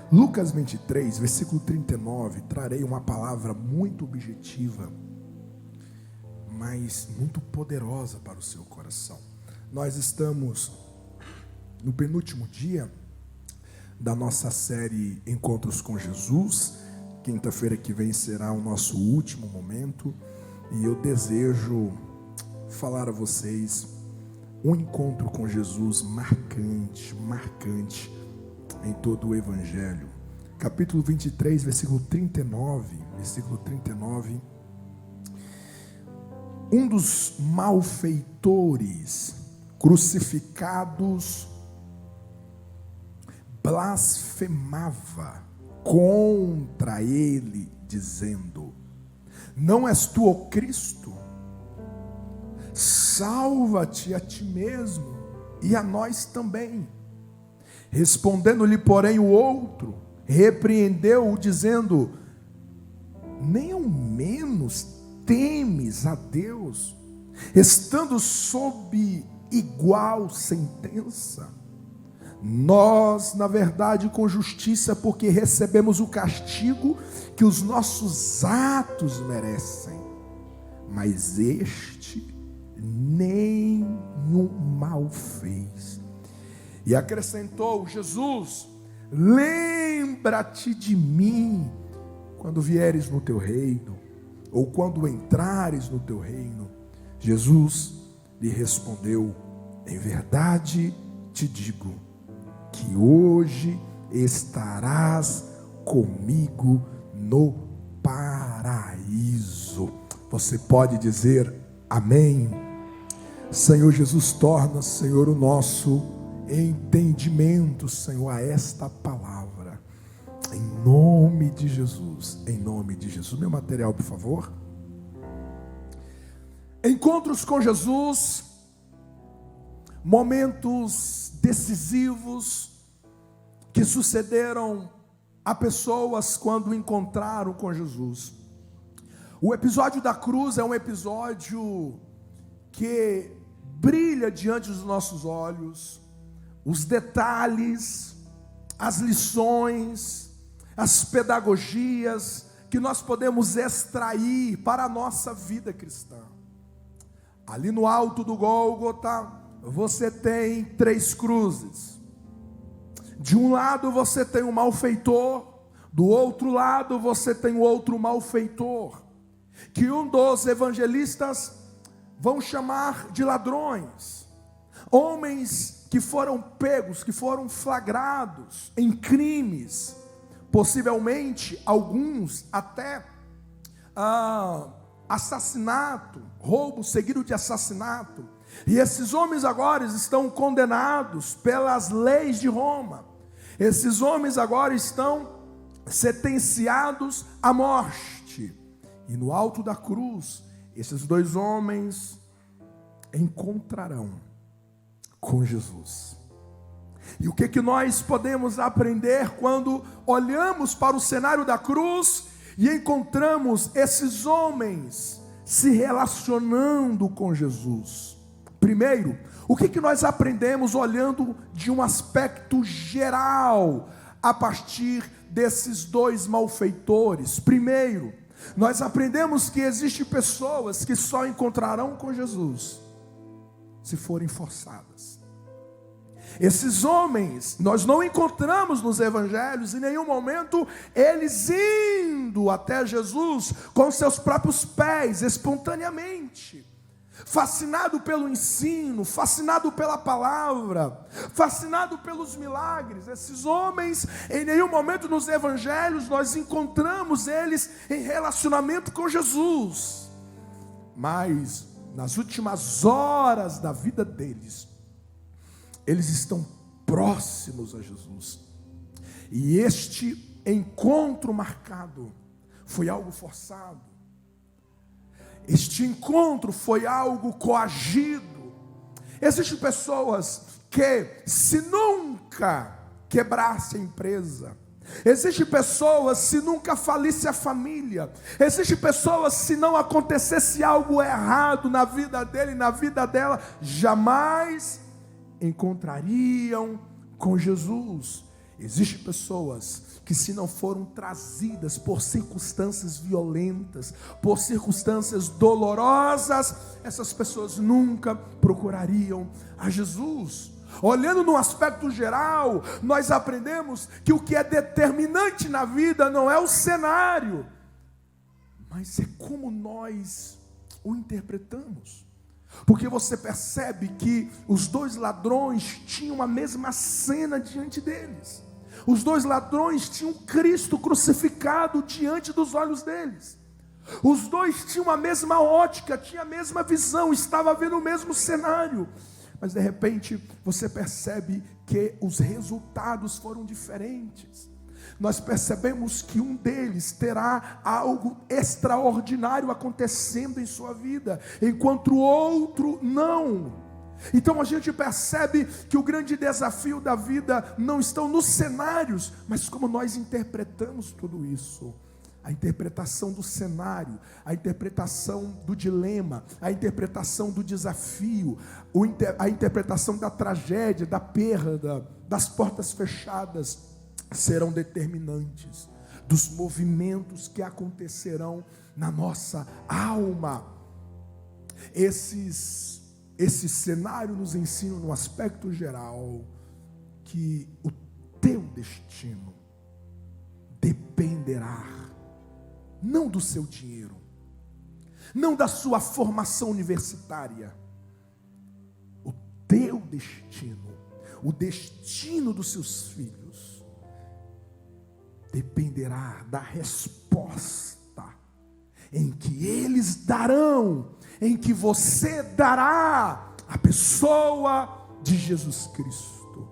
Lucas 23, versículo 39, trarei uma palavra muito objetiva, mas muito poderosa para o seu coração. Nós estamos no penúltimo dia da nossa série Encontros com Jesus. Quinta-feira que vem será o nosso último momento, e eu desejo falar a vocês um encontro com Jesus marcante em todo o Evangelho. Capítulo 23, versículo 39, um dos malfeitores crucificados blasfemava contra ele, dizendo: não és tu o Cristo? Salva-te a ti mesmo e a nós também. Respondendo-lhe, porém, o outro repreendeu-o, dizendo: nem ao menos temes a Deus, estando sob igual sentença? Nós, na verdade, com justiça, porque recebemos o castigo que os nossos atos merecem, mas este nenhum mal fez. E acrescentou Jesus: lembra-te de mim quando vieres no teu reino, ou quando entrares no teu reino. Jesus lhe respondeu: em verdade te digo que hoje estarás comigo no paraíso. Você pode dizer amém? Senhor Jesus, torna, Senhor, o nosso entendimento, Senhor, a esta palavra, em nome de Jesus, em nome de Jesus. Meu material, por favor. Encontros com Jesus, momentos decisivos que sucederam a pessoas quando encontraram com Jesus. O episódio da cruz é um episódio que brilha diante dos nossos olhos. Os detalhes, as lições, as pedagogias que nós podemos extrair para a nossa vida cristã. Ali no alto do Gólgota, você tem 3 cruzes. De um lado você tem um malfeitor, do outro lado você tem o outro malfeitor, que um dos evangelistas vão chamar de ladrões, homens que foram pegos, que foram flagrados em crimes, possivelmente alguns até assassinato, roubo seguido de assassinato. E esses homens agora estão condenados pelas leis de Roma. Esses homens agora estão sentenciados à morte. E no alto da cruz, esses 2 homens encontrarão com Jesus. E o que nós podemos aprender quando olhamos para o cenário da cruz e encontramos esses homens se relacionando com Jesus? Primeiro, o que nós aprendemos olhando de um aspecto geral a partir desses 2 malfeitores? Primeiro, nós aprendemos que existem pessoas que só encontrarão com Jesus se forem forçadas. Esses homens, nós não encontramos nos evangelhos em nenhum momento eles indo até Jesus com seus próprios pés, espontaneamente, fascinado pelo ensino, fascinado pela palavra, fascinado pelos milagres. Esses homens, em nenhum momento nos evangelhos nós encontramos eles em relacionamento com Jesus. Mas nas últimas horas da vida deles, eles estão próximos a Jesus. E este encontro marcado foi algo forçado. Este encontro foi algo coagido. Existem pessoas que, se nunca quebrasse a empresa, existem pessoas, se nunca falisse a família, existem pessoas, se não acontecesse algo errado na vida dele, na vida dela, jamais encontrariam com Jesus. Existem pessoas que, se não foram trazidas por circunstâncias violentas, por circunstâncias dolorosas, essas pessoas nunca procurariam a Jesus. Olhando no aspecto geral, nós aprendemos que o que é determinante na vida não é o cenário, mas é como nós o interpretamos. Porque você percebe que os dois ladrões tinham a mesma cena diante deles. Os dois ladrões tinham Cristo crucificado diante dos olhos deles. Os dois tinham a mesma ótica, tinham a mesma visão, estavam vendo o mesmo cenário. Mas de repente você percebe que os resultados foram diferentes. Nós percebemos que um deles terá algo extraordinário acontecendo em sua vida, enquanto o outro não. Então a gente percebe que o grande desafio da vida não estão nos cenários, mas como nós interpretamos tudo isso. A interpretação do cenário, a interpretação do dilema, a interpretação do desafio, a interpretação da tragédia, da perda, das portas fechadas, serão determinantes dos movimentos que acontecerão na nossa alma. Esse cenário nos ensina, no aspecto geral, que o teu destino dependerá não do seu dinheiro, não da sua formação universitária. O teu destino, o destino dos seus filhos, dependerá da resposta em que eles darão, em que você dará à pessoa de Jesus Cristo.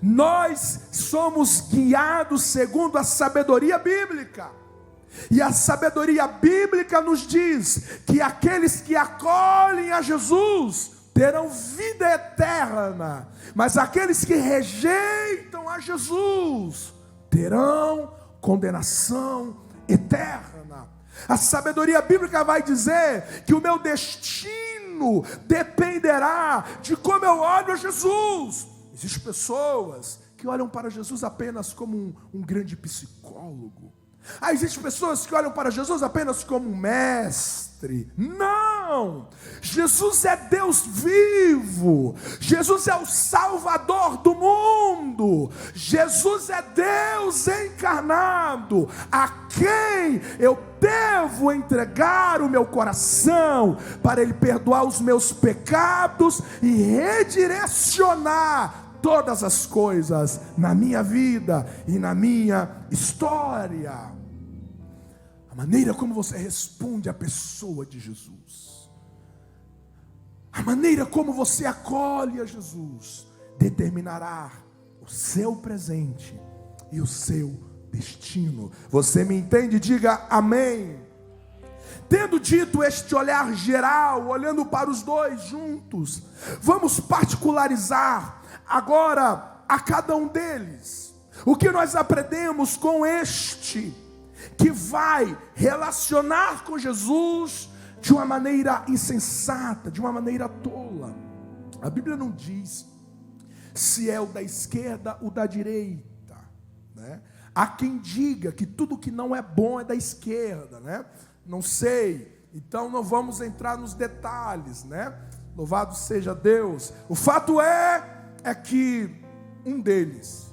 Nós somos guiados segundo a sabedoria bíblica. E a sabedoria bíblica nos diz que aqueles que acolhem a Jesus terão vida eterna, mas aqueles que rejeitam a Jesus terão condenação eterna. A sabedoria bíblica vai dizer que o meu destino dependerá de como eu olho a Jesus. Existem pessoas que olham para Jesus apenas como um grande psicólogo. Existem pessoas que olham para Jesus apenas como um mestre. Não! Jesus é Deus vivo. Jesus é o Salvador do mundo. Jesus é Deus encarnado, a quem eu devo entregar o meu coração para Ele perdoar os meus pecados e redirecionar todas as coisas na minha vida e na minha história. A maneira como você responde à pessoa de Jesus, a maneira como você acolhe a Jesus, determinará o seu presente e o seu destino. Você me entende? Diga amém. Tendo dito este olhar geral, olhando para os dois juntos, vamos particularizar agora a cada um deles o que nós aprendemos com este que vai relacionar com Jesus de uma maneira insensata, de uma maneira tola. A Bíblia não diz se é o da esquerda ou da direita, né? Há quem diga que tudo que não é bom é da esquerda, né? Não sei, então não vamos entrar nos detalhes, né? Louvado seja Deus. O fato é que um deles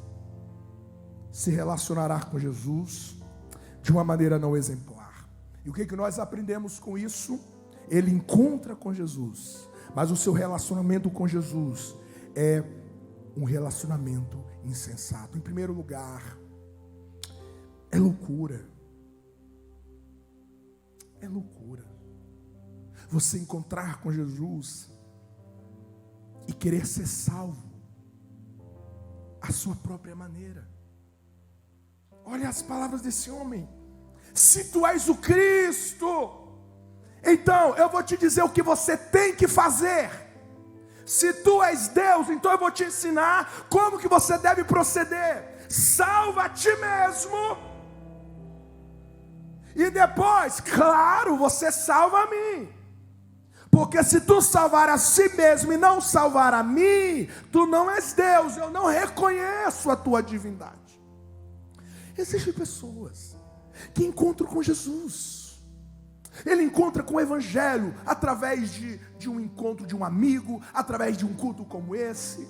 se relacionará com Jesus de uma maneira não exemplar. E o que nós aprendemos com isso? Ele encontra com Jesus, mas o seu relacionamento com Jesus é um relacionamento insensato. Em primeiro lugar, é loucura. É loucura você encontrar com Jesus e querer ser salvo à sua própria maneira. Olha as palavras desse homem: se tu és o Cristo, então eu vou te dizer o que você tem que fazer. Se tu és Deus, então eu vou te ensinar como que você deve proceder. Salva a ti mesmo, e depois, claro, você salva a mim. Porque se tu salvar a si mesmo e não salvar a mim, tu não és Deus. Eu não reconheço a tua divindade. Existem pessoas que encontram com Jesus. Ele encontra com o Evangelho através de um encontro de um amigo, através de um culto como esse.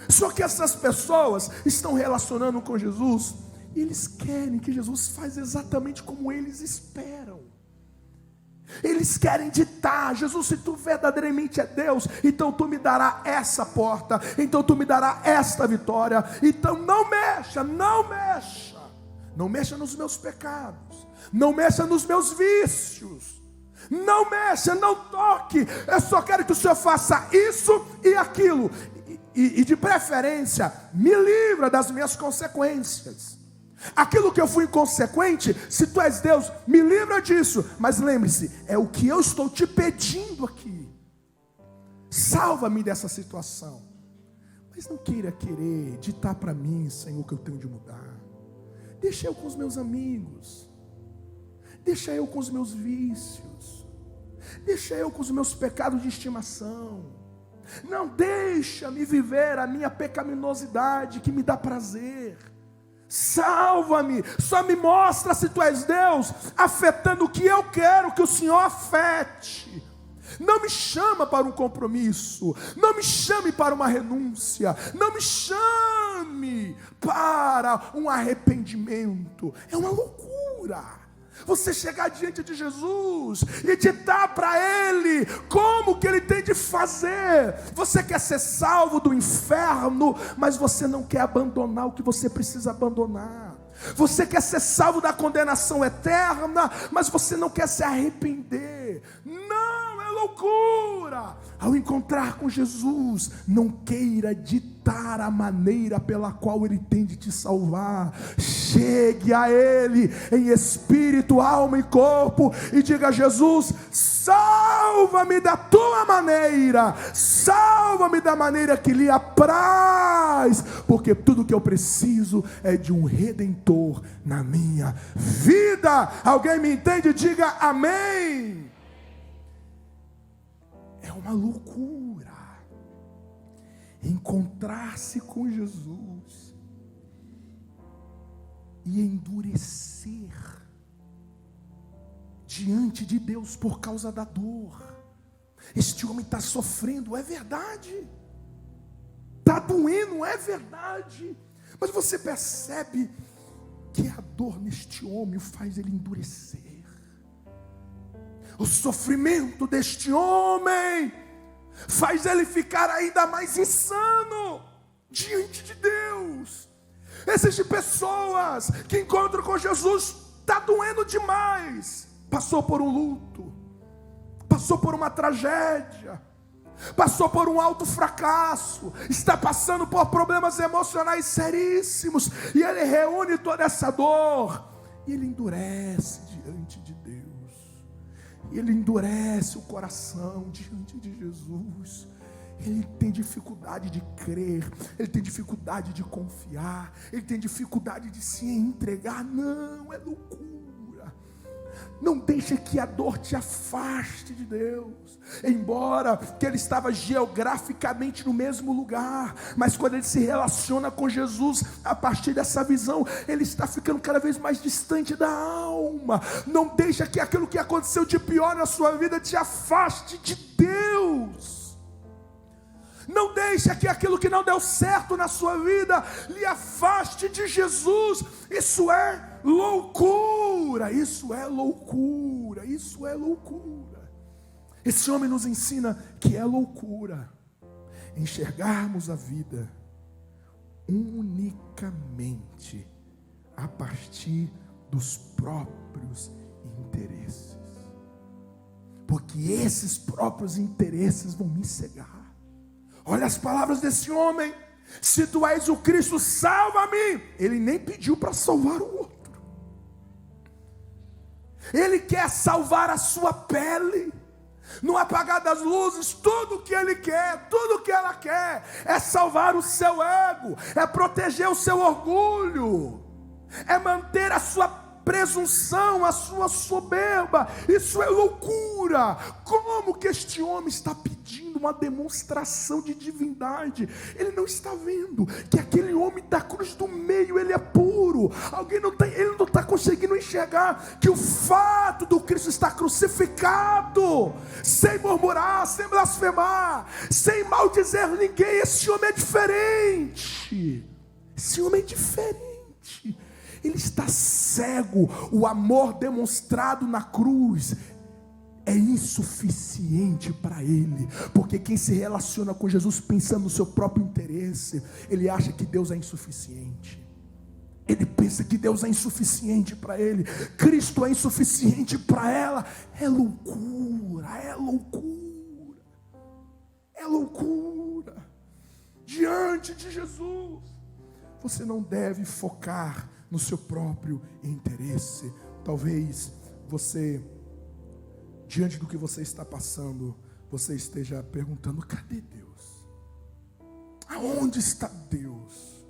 Só que essas pessoas estão relacionando com Jesus e eles querem que Jesus faça exatamente como eles esperam. Eles querem ditar: Jesus, se tu verdadeiramente é Deus, então tu me dará essa porta, então tu me dará esta vitória. Então não mexa nos meus pecados, não mexa nos meus vícios, não mexa, não toque. Eu só quero que o Senhor faça isso e aquilo, e de preferência me livra das minhas consequências. Aquilo que eu fui inconsequente, se tu és Deus, me livra disso. Mas lembre-se, é o que eu estou te pedindo aqui. Salva-me dessa situação. Mas não querer ditar para mim, Senhor, que eu tenho de mudar. Deixa eu com os meus amigos, deixa eu com os meus vícios, deixa eu com os meus pecados de estimação. Não deixa-me viver a minha pecaminosidade que me dá prazer. Salva-me, só me mostra se tu és Deus, afetando o que eu quero que o Senhor afete. Não me chama para um compromisso, não me chame para uma renúncia, não me chame para um arrependimento. É uma loucura você chegar diante de Jesus e ditar para Ele como que Ele tem de fazer. Você quer ser salvo do inferno, mas você não quer abandonar o que você precisa abandonar. Você quer ser salvo da condenação eterna, mas você não quer se arrepender. Não, é loucura. Ao encontrar com Jesus, não queira ditar a maneira pela qual Ele tem de te salvar. Chegue a Ele em espírito, alma e corpo e diga: Jesus, salva-me da tua maneira, salva-me da maneira que lhe apraz, porque tudo que eu preciso é de um Redentor na minha vida. Alguém me entende? Diga amém. É uma loucura encontrar-se com Jesus e endurecer diante de Deus por causa da dor. Este homem está sofrendo, é verdade, está doendo, é verdade, mas você percebe que a dor neste homem faz ele endurecer. O sofrimento deste homem faz ele ficar ainda mais insano diante de Deus. Existem pessoas que encontram com Jesus, está doendo demais, passou por um luto, passou por uma tragédia, passou por um alto fracasso, está passando por problemas emocionais seríssimos, e ele reúne toda essa dor, e ele endurece diante de Deus, e ele endurece o coração diante de Jesus. Ele tem dificuldade de crer, ele tem dificuldade de confiar, ele tem dificuldade de se entregar. Não, é loucura. Não deixe que a dor te afaste de Deus. Embora que ele estava geograficamente no mesmo lugar, mas quando ele se relaciona com Jesus, a partir dessa visão, ele está ficando cada vez mais distante da alma. Não deixe que aquilo que aconteceu de pior na sua vida te afaste de Deus. Não deixe que aquilo que não deu certo na sua vida lhe afaste de Jesus. Isso é loucura, isso é loucura, isso é loucura. Esse homem nos ensina que é loucura enxergarmos a vida unicamente a partir dos próprios interesses, porque esses próprios interesses vão me cegar. Olha as palavras desse homem: se tu és o Cristo, salva-me. Ele nem pediu para salvar o outro, ele quer salvar a sua pele. No apagar das luzes, tudo que ele quer, tudo que ela quer é salvar o seu ego, é proteger o seu orgulho, é manter a sua presunção, a sua soberba. Isso é loucura. Como que este homem está pedindo uma demonstração de divindade? Ele não está vendo que aquele homem da cruz do meio, ele é puro, Ele não está conseguindo enxergar que o fato do Cristo estar crucificado, sem murmurar, sem blasfemar, sem maldizer ninguém, esse homem é diferente. Esse homem é diferente. Ele está cego. O amor demonstrado na cruz é insuficiente para ele, porque quem se relaciona com Jesus pensando no seu próprio interesse, ele acha que Deus é insuficiente. Ele pensa que Deus é insuficiente para ele, Cristo é insuficiente para ela. É loucura, é loucura, é loucura. Diante de Jesus, você não deve focar no seu próprio interesse. Talvez você, diante do que você está passando, você esteja perguntando: cadê Deus? Aonde está Deus?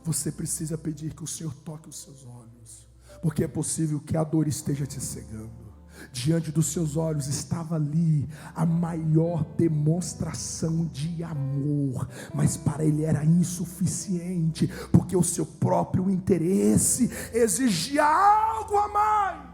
Você precisa pedir que o Senhor toque os seus olhos, porque é possível que a dor esteja te cegando. Diante dos seus olhos estava ali a maior demonstração de amor, mas para ele era insuficiente, porque o seu próprio interesse exigia algo a mais.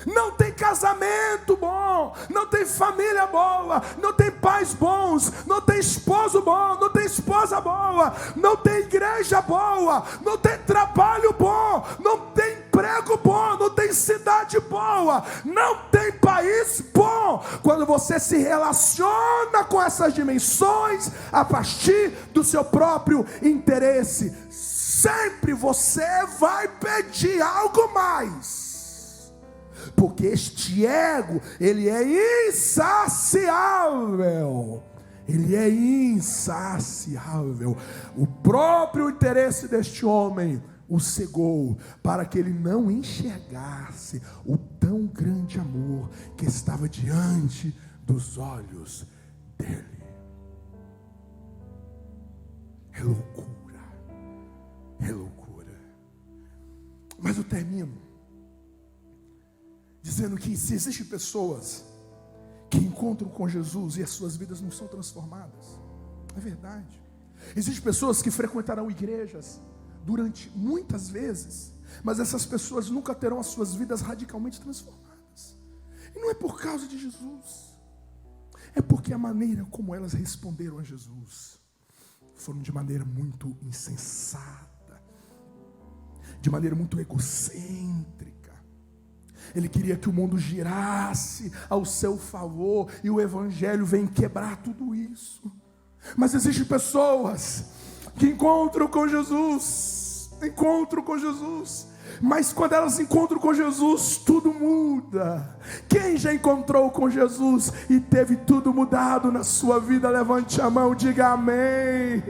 Não tem casamento bom, não tem família boa, não tem pais bons, não tem esposo bom, não tem esposa boa, não tem igreja boa, não tem trabalho bom, não tem emprego bom, não tem cidade boa, não tem país bom. Quando você se relaciona com essas dimensões a partir do seu próprio interesse, sempre você vai pedir algo mais. Porque este ego, ele é insaciável. Ele é insaciável. O próprio interesse deste homem o cegou, para que ele não enxergasse o tão grande amor que estava diante dos olhos dele. É loucura. É loucura. Mas eu termino dizendo que se existem pessoas que encontram com Jesus e as suas vidas não são transformadas, é verdade. Existem pessoas que frequentarão igrejas durante muitas vezes, mas essas pessoas nunca terão as suas vidas radicalmente transformadas. E não é por causa de Jesus, é porque a maneira como elas responderam a Jesus foram de maneira muito insensata, de maneira muito egocêntrica. Ele queria que o mundo girasse ao seu favor, e o Evangelho vem quebrar tudo isso. Mas existem pessoas que encontram com Jesus, mas quando elas encontram com Jesus, tudo muda. Quem já encontrou com Jesus e teve tudo mudado na sua vida? Levante a mão, diga amém.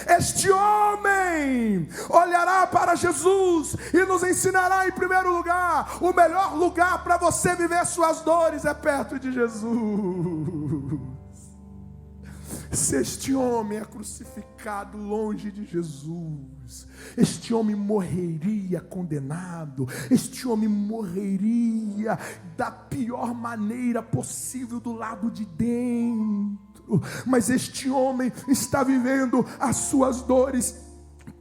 Este homem olhará para Jesus e nos ensinará, em primeiro lugar, o melhor lugar para você viver suas dores é perto de Jesus. Se este homem é crucificado longe de Jesus, este homem morreria condenado, este homem morreria da pior maneira possível do lado de dentro. Mas este homem está vivendo as suas dores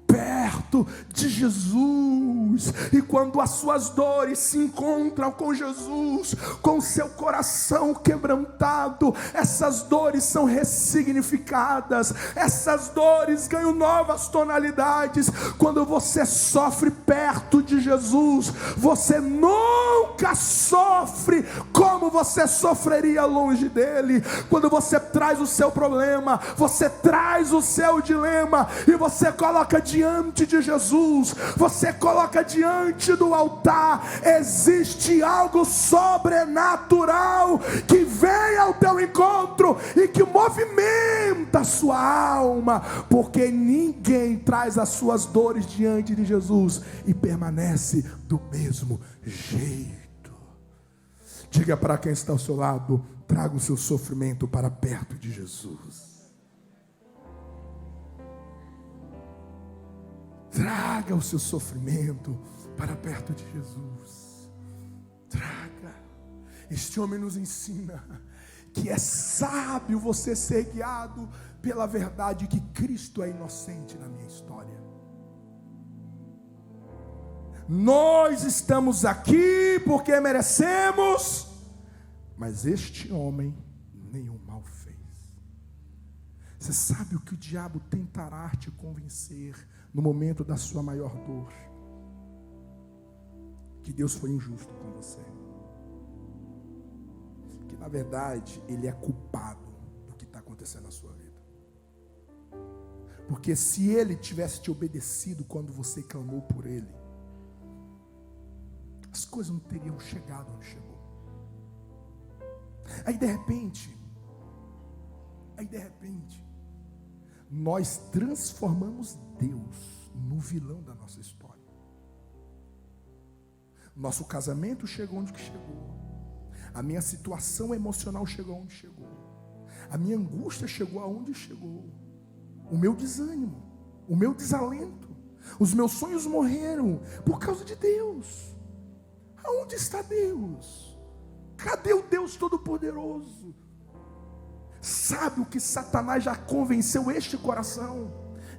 perto de Jesus, e quando as suas dores se encontram com Jesus, com seu coração quebrantado, essas dores são ressignificadas, essas dores ganham novas tonalidades. Quando você sofre perto de Jesus, você nunca sofre como você sofreria longe dele. Quando você traz o seu problema, você traz o seu dilema, e você coloca diante de Jesus, você coloca diante do altar, existe algo sobrenatural que vem ao teu encontro e que movimenta a sua alma, porque ninguém traz as suas dores diante de Jesus e permanece do mesmo jeito. Diga para quem está ao seu lado: traga o seu sofrimento para perto de Jesus. Traga o seu sofrimento para perto de Jesus. Traga. Este homem nos ensina que é sábio você ser guiado pela verdade que Cristo é inocente na minha história. Nós estamos aqui porque merecemos, mas este homem nenhum mal fez. Você sabe o que o diabo tentará te convencer no momento da sua maior dor? Que Deus foi injusto com você. Que na verdade Ele é culpado do que está acontecendo na sua vida. Porque se Ele tivesse te obedecido quando você clamou por Ele, as coisas não teriam chegado onde chegou. Aí de repente, nós transformamos Deus no vilão da nossa história. Nosso casamento chegou onde chegou. A minha situação emocional chegou onde chegou. A minha angústia chegou aonde chegou. O meu desânimo, o meu desalento, os meus sonhos morreram por causa de Deus. Aonde está Deus? Cadê o Deus Todo-Poderoso? Sabe o que Satanás já convenceu este coração?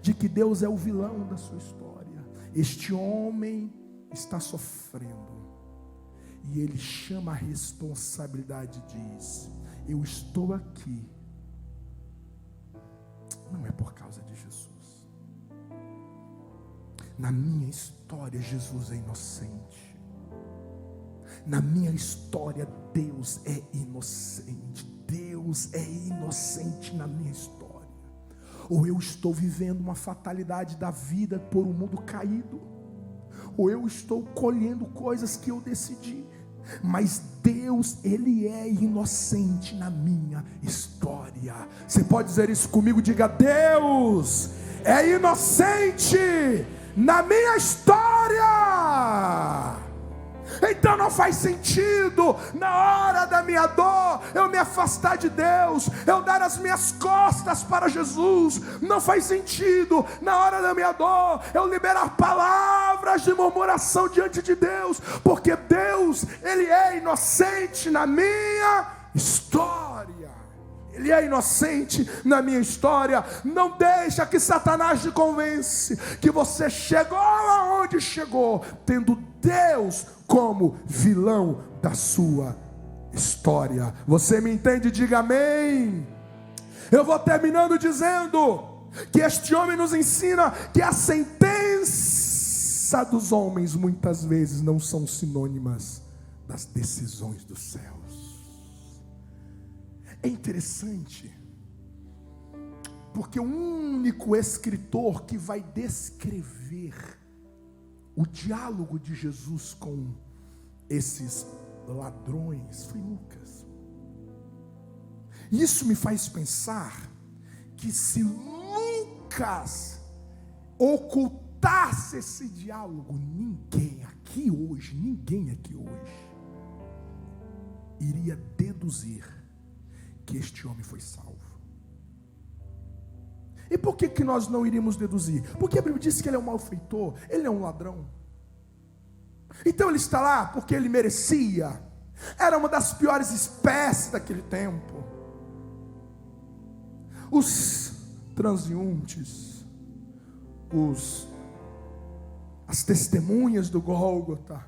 De que Deus é o vilão da sua história. Este homem está sofrendo. E ele chama a responsabilidade e diz: eu estou aqui. Não é por causa de Jesus. Na minha história, Jesus é inocente. Na minha história, Deus é inocente. Deus é inocente na minha história. Ou eu estou vivendo uma fatalidade da vida por um mundo caído, ou eu estou colhendo coisas que eu decidi. Mas Deus, Ele é inocente na minha história. Você pode dizer isso comigo? Diga: Deus é inocente na minha história. Então não faz sentido, na hora da minha dor, eu me afastar de Deus, eu dar as minhas costas para Jesus. Não faz sentido, na hora da minha dor, eu liberar palavras de murmuração diante de Deus, porque Deus, Ele é inocente na minha história. Ele é inocente na minha história. Não deixa que Satanás te convence que você chegou aonde chegou, tendo Deus como vilão da sua história. Você me entende? Diga amém. Eu vou terminando dizendo que este homem nos ensina que a sentença dos homens muitas vezes não são sinônimas das decisões dos céus. É interessante, porque o único escritor que vai descrever o diálogo de Jesus com esses ladrões foi Lucas. Isso me faz pensar que se Lucas ocultasse esse diálogo, ninguém aqui hoje iria deduzir que este homem foi salvo. E por que nós não iríamos deduzir? Porque a Bíblia diz que ele é um malfeitor, ele é um ladrão. Então ele está lá porque ele merecia. Era uma das piores espécies daquele tempo. Os transeuntes, as testemunhas do Gólgota,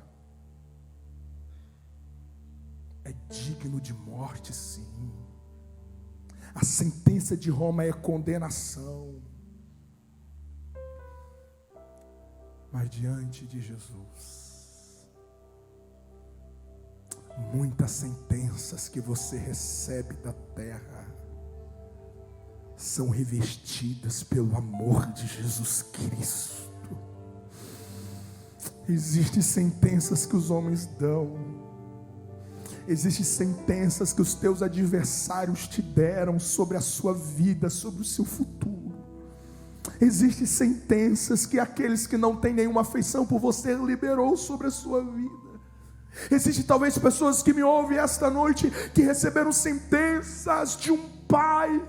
é digno de morte, sim. A sentença de Roma é condenação. Mas diante de Jesus, muitas sentenças que você recebe da terra são revestidas pelo amor de Jesus Cristo. Existem sentenças que os homens dão. Existem sentenças que os teus adversários te deram sobre a sua vida, sobre o seu futuro. Existem sentenças que aqueles que não têm nenhuma afeição por você liberou sobre a sua vida. Existem talvez pessoas que me ouvem esta noite que receberam sentenças de um pai.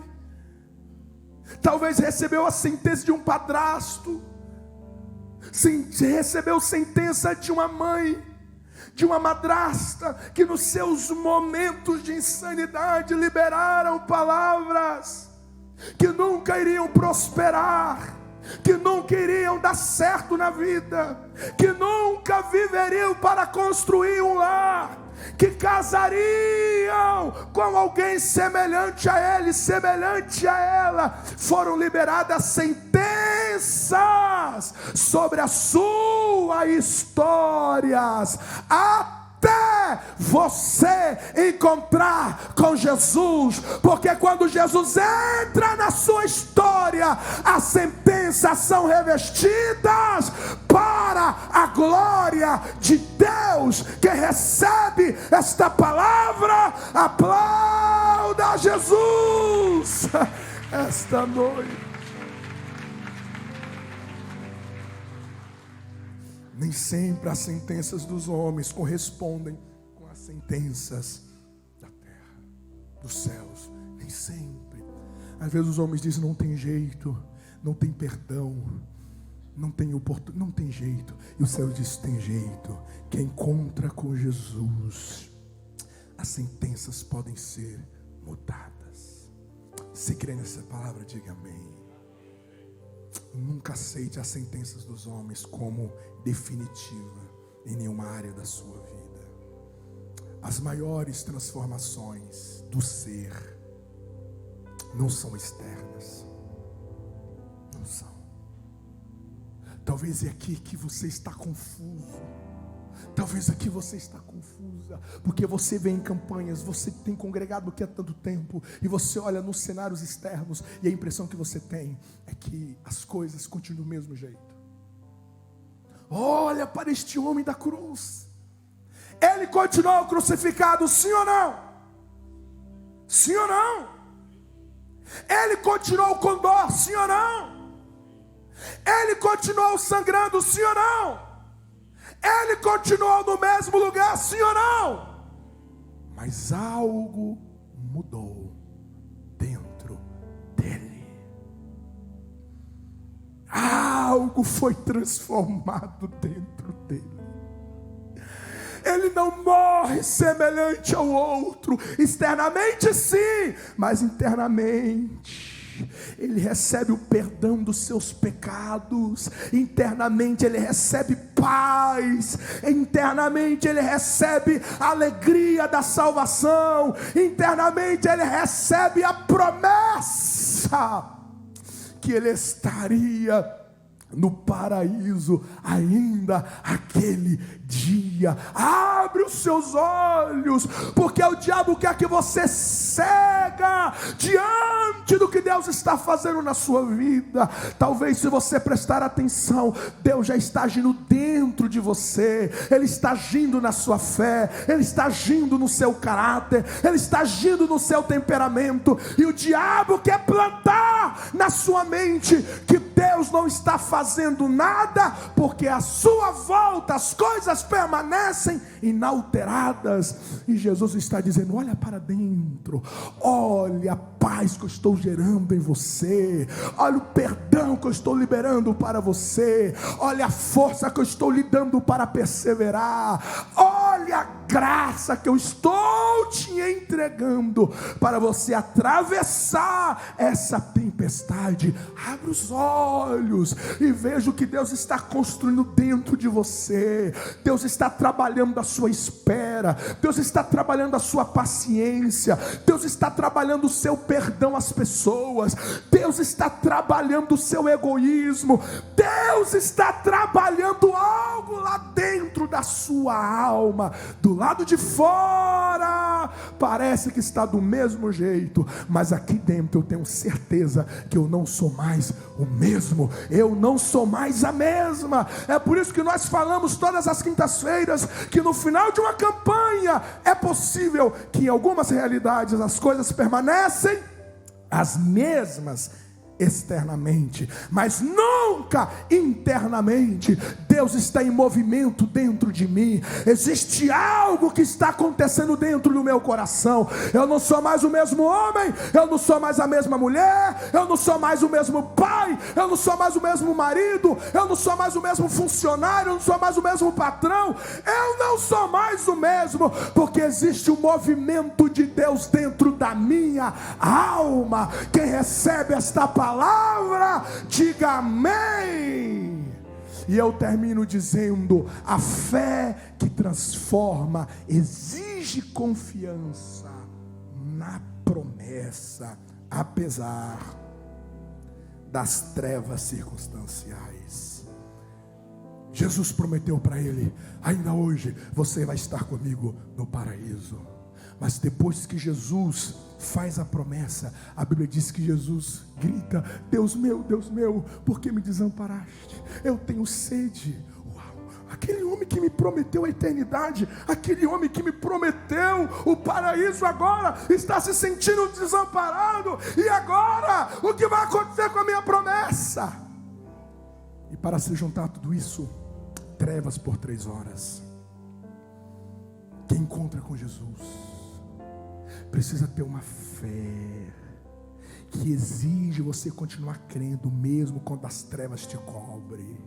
Talvez recebeu a sentença de um padrasto. Recebeu sentença de uma mãe, de uma madrasta que nos seus momentos de insanidade liberaram palavras que nunca iriam prosperar, que nunca iriam dar certo na vida, que nunca viveriam para construir um lar, que casariam com alguém semelhante a ele, semelhante a ela. Foram liberadas sentenças sobre as suas histórias, até você encontrar com Jesus, porque quando Jesus entra na sua história, as sentenças são revestidas para a glória de Deus. Quem recebe esta palavra, aplauda Jesus esta noite. Nem sempre as sentenças dos homens correspondem com as sentenças da terra, dos céus. Nem sempre. Às vezes os homens dizem: não tem jeito, não tem perdão, não tem oportunidade, não tem jeito. E o céu diz: tem jeito. Quem encontra com Jesus, as sentenças podem ser mudadas. Se crê nessa palavra, diga amém. Nunca aceite as sentenças dos homens como definitiva em nenhuma área da sua vida. As maiores transformações do ser não são externas. Não são. Talvez é aqui que você está confuso. Talvez aqui você está confusa, porque você vem em campanhas, você tem congregado aqui há tanto tempo, e você olha nos cenários externos, e a impressão que você tem é que as coisas continuam do mesmo jeito. Olha para este homem da cruz, ele continuou crucificado, sim ou não? Sim ou não? Ele continuou com dor, sim ou não? Ele continuou sangrando, sim ou não? Ele continuou no mesmo lugar, sim ou não? Mas algo mudou dentro dele. Algo foi transformado dentro dele. Ele não morre semelhante ao outro. Externamente sim, mas internamente ele recebe o perdão dos seus pecados. Internamente ele recebe paz. Internamente ele recebe a alegria da salvação. Internamente ele recebe a promessa que ele estaria no paraíso ainda aquele dia. Abre os seus olhos, porque o diabo quer que você cega diante do que Deus está fazendo na sua vida. Talvez, se você prestar atenção, Deus já está agindo dentro de você. Ele está agindo na sua fé, Ele está agindo no seu caráter, Ele está agindo no seu temperamento. E o diabo quer plantar na sua mente que Deus não está fazendo nada, porque à sua volta as coisas permanecem inalteradas. E Jesus está dizendo: olha para dentro, olha a paz que eu estou gerando em você, olha o perdão que eu estou liberando para você, olha a força que eu estou lhe dando para perseverar, olha a graça que eu estou te entregando para você atravessar essa tempestade. Abre os olhos e veja o que Deus está construindo dentro de você. Deus está trabalhando a sua espera, Deus está trabalhando a sua paciência, Deus está trabalhando o seu perdão às pessoas, Deus está trabalhando o seu egoísmo, Deus está trabalhando algo lá dentro da sua alma. Do lado de fora parece que está do mesmo jeito, mas aqui dentro eu tenho certeza que eu não sou mais o mesmo, eu não sou mais a mesma. É por isso que nós falamos todas as quintas-feiras que no final de uma campanha é possível que em algumas realidades as coisas permanecem as mesmas externamente, mas nunca internamente. Deus está em movimento dentro de mim. Existe algo que está acontecendo dentro do meu coração. Eu não sou mais o mesmo homem, eu não sou mais a mesma mulher, eu não sou mais o mesmo pai, eu não sou mais o mesmo marido, eu não sou mais o mesmo funcionário, eu não sou mais o mesmo patrão. Eu não sou mais o mesmo, porque existe um movimento de Deus dentro da minha alma. Quem recebe esta palavra, diga amém. E eu termino dizendo: a fé que transforma exige confiança na promessa, apesar das trevas circunstanciais. Jesus prometeu para ele: ainda hoje você vai estar comigo no paraíso. Mas depois que Jesus faz a promessa, a Bíblia diz que Jesus grita: Deus meu, por que me desamparaste? Eu tenho sede. Aquele homem que me prometeu a eternidade, aquele homem que me prometeu o paraíso, agora está se sentindo desamparado. E agora, o que vai acontecer com a minha promessa? E para se juntar tudo isso, trevas por 3 horas. Quem encontra com Jesus precisa ter uma fé que exige você continuar crendo, mesmo quando as trevas te cobrem.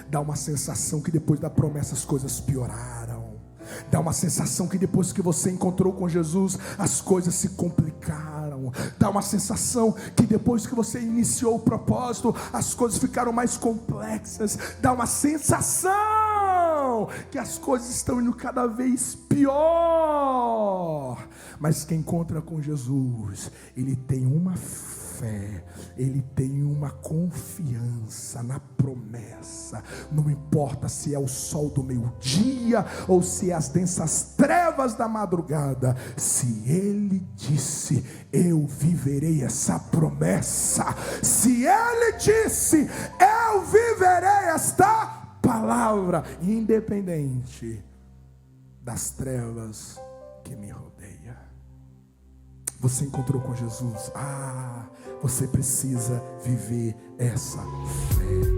Dá uma sensação que depois da promessa as coisas pioraram. Dá uma sensação que depois que você encontrou com Jesus, as coisas se complicaram. Dá uma sensação que depois que você iniciou o propósito, as coisas ficaram mais complexas. Dá uma sensação que as coisas estão indo cada vez pior. Mas quem encontra com Jesus, ele tem uma fé, ele tem uma confiança na promessa. Não importa se é o sol do meio-dia ou se é as densas trevas da madrugada, se ele disse, eu viverei essa promessa. Se ele disse, eu viverei esta palavra, independente das trevas que me rodeiam. Você encontrou com Jesus? Você precisa viver essa fé.